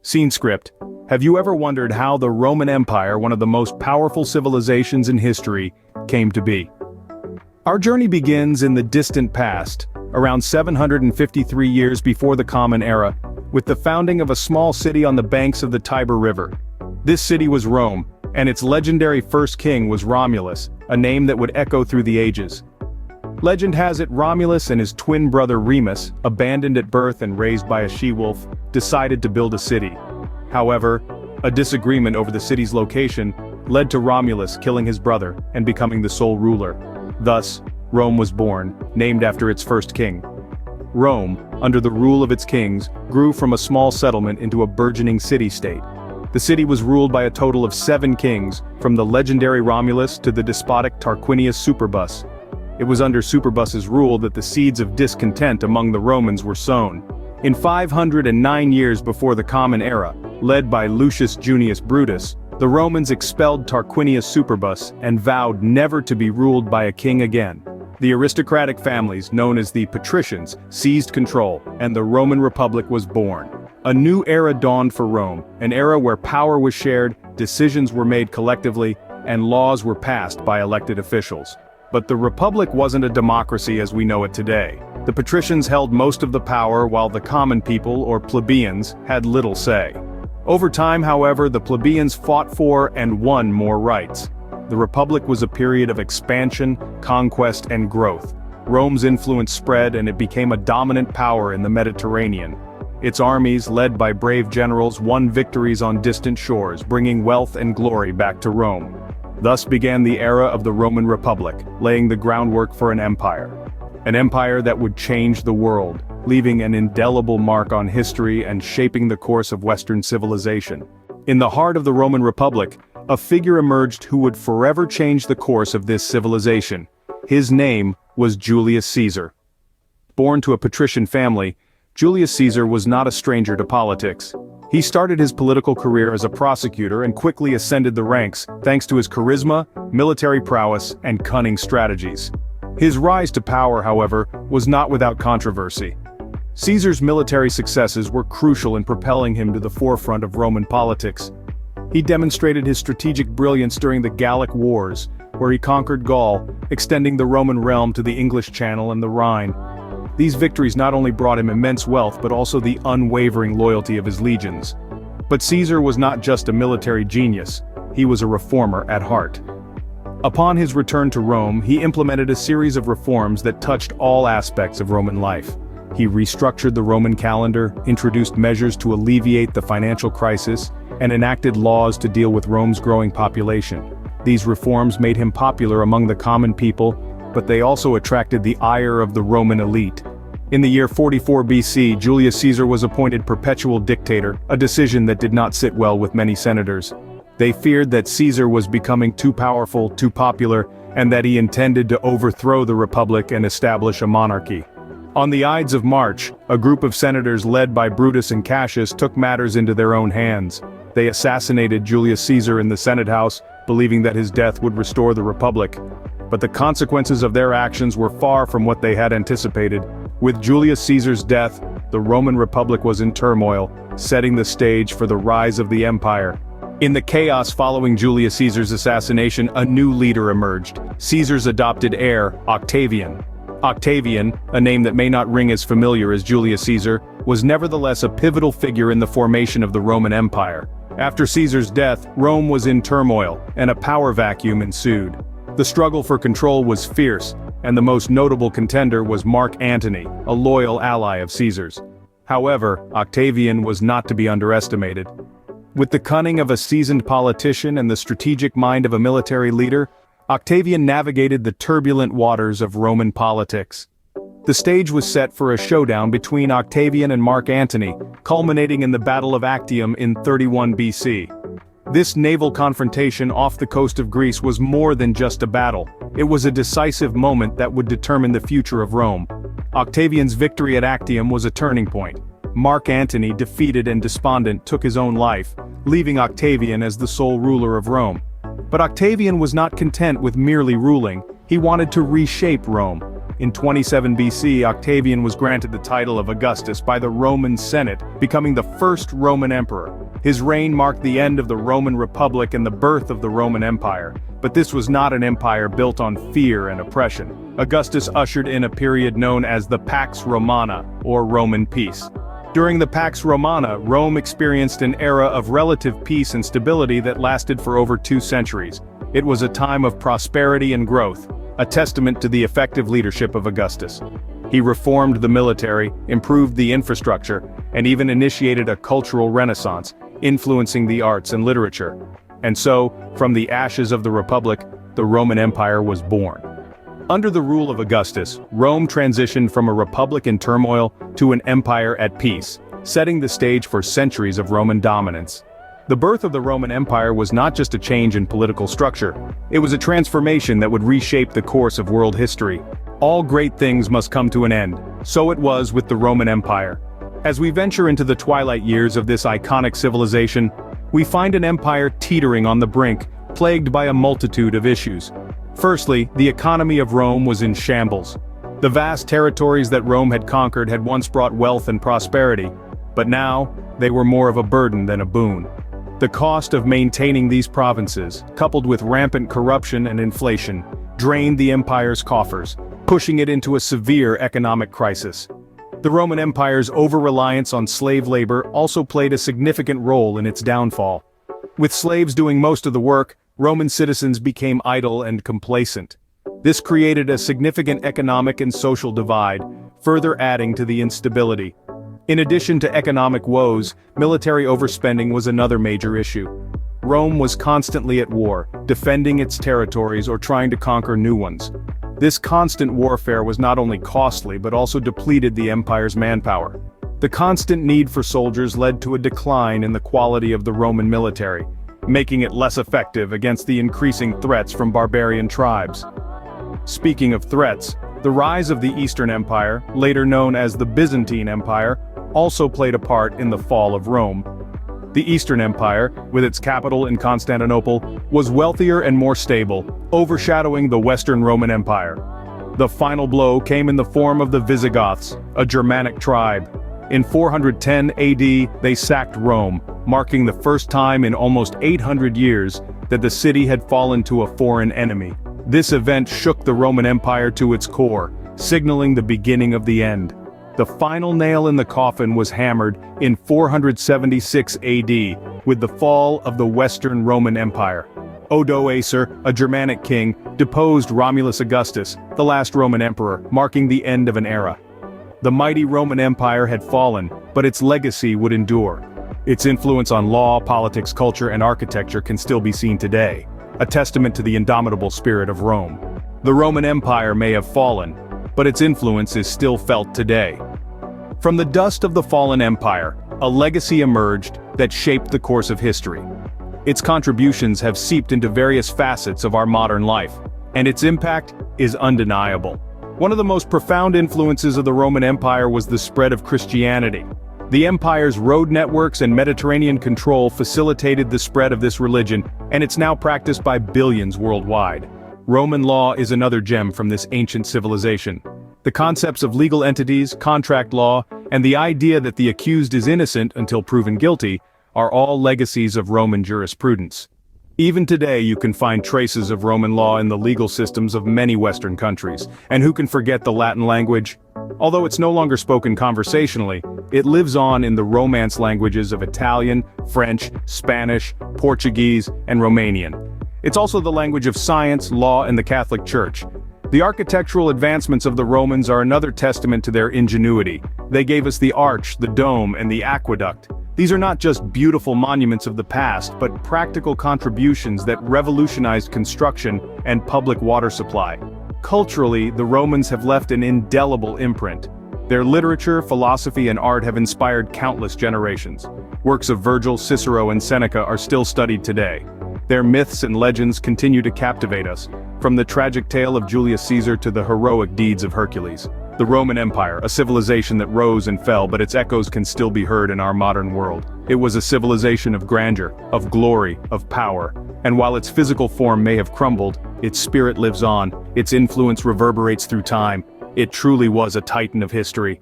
Scene script. Have you ever wondered how the Roman Empire, one of the most powerful civilizations in history, came to be? Our journey begins in the distant past, around 753 years before the Common Era, with the founding of a small city on the banks of the Tiber River. This city was Rome, and its legendary first king was Romulus, a name that would echo through the ages. Legend has it Romulus and his twin brother Remus, abandoned at birth and raised by a she-wolf, decided to build a city. However, a disagreement over the city's location led to Romulus killing his brother and becoming the sole ruler. Thus, Rome was born, named after its first king. Rome, under the rule of its kings, grew from a small settlement into a burgeoning city-state. The city was ruled by a total of 7 kings, from the legendary Romulus to the despotic Tarquinius Superbus. It was under Superbus's rule that the seeds of discontent among the Romans were sown. In 509 years before the Common Era, led by Lucius Junius Brutus, the Romans expelled Tarquinius Superbus and vowed never to be ruled by a king again. The aristocratic families, known as the patricians, seized control, and the Roman Republic was born. A new era dawned for Rome, an era where power was shared, decisions were made collectively, and laws were passed by elected officials. But the Republic wasn't a democracy as we know it today. The patricians held most of the power while the common people, or plebeians, had little say. Over time, however, the plebeians fought for and won more rights. The Republic was a period of expansion, conquest, and growth. Rome's influence spread and it became a dominant power in the Mediterranean. Its armies, led by brave generals, won victories on distant shores, bringing wealth and glory back to Rome. Thus began the era of the Roman Republic, laying the groundwork for an empire. An empire that would change the world, leaving an indelible mark on history and shaping the course of Western civilization. In the heart of the Roman Republic, a figure emerged who would forever change the course of this civilization. His name was Julius Caesar. Born to a patrician family, Julius Caesar was not a stranger to politics. He started his political career as a prosecutor and quickly ascended the ranks thanks to his charisma, military prowess, and cunning strategies. His rise to power, however, was not without controversy. Caesar's military successes were crucial in propelling him to the forefront of Roman politics. He demonstrated his strategic brilliance during the Gallic Wars, where he conquered Gaul, extending the Roman realm to the English Channel and the Rhine. These victories not only brought him immense wealth but also the unwavering loyalty of his legions. But Caesar was not just a military genius, he was a reformer at heart. Upon his return to Rome, he implemented a series of reforms that touched all aspects of Roman life. He restructured the Roman calendar, introduced measures to alleviate the financial crisis, and enacted laws to deal with Rome's growing population. These reforms made him popular among the common people, but they also attracted the ire of the Roman elite. In the year 44 BC, Julius Caesar was appointed perpetual dictator, a decision that did not sit well with many senators. They feared that Caesar was becoming too powerful, too popular, and that he intended to overthrow the Republic and establish a monarchy. On the Ides of March, a group of senators led by Brutus and Cassius took matters into their own hands. They assassinated Julius Caesar in the Senate House, believing that his death would restore the Republic. But the consequences of their actions were far from what they had anticipated. With Julius Caesar's death, the Roman Republic was in turmoil, setting the stage for the rise of the empire. In the chaos following Julius Caesar's assassination, a new leader emerged, Caesar's adopted heir, Octavian. Octavian, a name that may not ring as familiar as Julius Caesar, was nevertheless a pivotal figure in the formation of the Roman Empire. After Caesar's death, Rome was in turmoil, and a power vacuum ensued. The struggle for control was fierce, and the most notable contender was Mark Antony, a loyal ally of Caesar's. However, Octavian was not to be underestimated. With the cunning of a seasoned politician and the strategic mind of a military leader, Octavian navigated the turbulent waters of Roman politics. The stage was set for a showdown between Octavian and Mark Antony, culminating in the Battle of Actium in 31 BC. This naval confrontation off the coast of Greece was more than just a battle. It was a decisive moment that would determine the future of Rome. Octavian's victory at Actium was a turning point. Mark Antony, defeated and despondent, took his own life, leaving Octavian as the sole ruler of Rome. But Octavian was not content with merely ruling, he wanted to reshape Rome. in 27 BC, Octavian was granted the title of Augustus by the Roman Senate, becoming the first Roman emperor. His reign marked the end of the Roman Republic and the birth of the Roman Empire. But this was not an empire built on fear and oppression. Augustus ushered in a period known as the Pax Romana, or Roman peace. During the Pax Romana, Rome experienced an era of relative peace and stability that lasted for over 2 centuries. It was a time of prosperity and growth, a testament to the effective leadership of Augustus. He reformed the military, improved the infrastructure, and even initiated a cultural renaissance, influencing the arts and literature. And so, from the ashes of the Republic, the Roman Empire was born. Under the rule of Augustus, Rome transitioned from a republic in turmoil to an empire at peace, setting the stage for centuries of Roman dominance. The birth of the Roman Empire was not just a change in political structure, it was a transformation that would reshape the course of world history. All great things must come to an end, so it was with the Roman Empire. As we venture into the twilight years of this iconic civilization, we find an empire teetering on the brink, plagued by a multitude of issues. Firstly, the economy of Rome was in shambles. The vast territories that Rome had conquered had once brought wealth and prosperity, but now, they were more of a burden than a boon. The cost of maintaining these provinces, coupled with rampant corruption and inflation, drained the empire's coffers, pushing it into a severe economic crisis. The Roman Empire's over-reliance on slave labor also played a significant role in its downfall. With slaves doing most of the work, Roman citizens became idle and complacent. This created a significant economic and social divide, further adding to the instability. In addition to economic woes, military overspending was another major issue. Rome was constantly at war, defending its territories or trying to conquer new ones. This constant warfare was not only costly but also depleted the empire's manpower. The constant need for soldiers led to a decline in the quality of the Roman military, making it less effective against the increasing threats from barbarian tribes. Speaking of threats, the rise of the Eastern Empire, later known as the Byzantine Empire, also played a part in the fall of Rome. The Eastern Empire, with its capital in Constantinople, was wealthier and more stable, overshadowing the Western Roman Empire. The final blow came in the form of the Visigoths, a Germanic tribe. In 410 AD, they sacked Rome, marking the first time in almost 800 years that the city had fallen to a foreign enemy. This event shook the Roman Empire to its core, signaling the beginning of the end. The final nail in the coffin was hammered in 476 AD, with the fall of the Western Roman Empire. Odoacer, a Germanic king, deposed Romulus Augustus, the last Roman emperor, marking the end of an era. The mighty Roman Empire had fallen, but its legacy would endure. Its influence on law, politics, culture, and architecture can still be seen today, a testament to the indomitable spirit of Rome. The Roman Empire may have fallen, but its influence is still felt today. From the dust of the fallen empire, a legacy emerged that shaped the course of history. Its contributions have seeped into various facets of our modern life, and its impact is undeniable. One of the most profound influences of the Roman Empire was the spread of Christianity. The empire's road networks and Mediterranean control facilitated the spread of this religion, and it's now practiced by billions worldwide. Roman law is another gem from this ancient civilization. The concepts of legal entities, contract law, and the idea that the accused is innocent until proven guilty are all legacies of Roman jurisprudence. Even today you can find traces of Roman law in the legal systems of many Western countries, and who can forget the Latin language? Although it's no longer spoken conversationally, it lives on in the Romance languages of Italian, French, Spanish, Portuguese, and Romanian. It's also the language of science, law, and the Catholic Church. The architectural advancements of the Romans are another testament to their ingenuity. They gave us the arch, the dome, and the aqueduct. These are not just beautiful monuments of the past, but practical contributions that revolutionized construction and public water supply. Culturally, the Romans have left an indelible imprint. Their literature, philosophy, and art have inspired countless generations. Works of Virgil, Cicero, and Seneca are still studied today. Their myths and legends continue to captivate us, from the tragic tale of Julius Caesar to the heroic deeds of Hercules. The Roman Empire, a civilization that rose and fell, but its echoes can still be heard in our modern world. It was a civilization of grandeur, of glory, of power. And while its physical form may have crumbled, its spirit lives on, its influence reverberates through time. It truly was a titan of history,